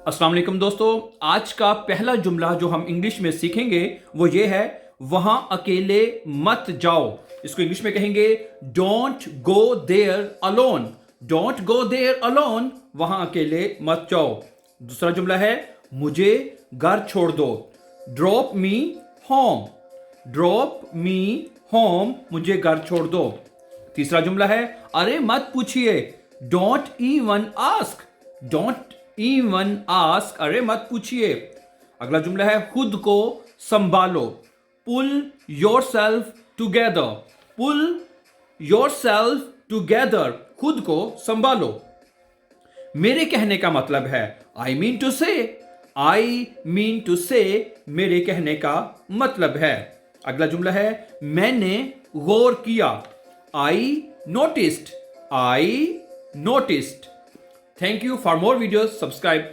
अस्सलाम वालेकुम दोस्तों। आज का पहला जुमला जो हम इंग्लिश में सीखेंगे वो ये है, वहां अकेले मत जाओ। इसको इंग्लिश में कहेंगे don't go there alone. Don't go there alone, वहां अकेले मत जाओ। दूसरा जुमला है, मुझे घर छोड़ दो। Drop me home. Drop me home, मुझे घर छोड़ दो। तीसरा जुमला है, अरे मत पूछिए। Don't even ask. Don't even ask, अरे मत पूछिए। अगला जुमला है, खुद को संभालो। Pull yourself together. Pull yourself together, खुद को संभालो। मेरे कहने का मतलब है आई मीन टू से। आई मीन टू से, मेरे कहने का मतलब है। अगला जुमला है, मैंने गौर किया। I noticed. I noticed. Thank you. For more videos, subscribe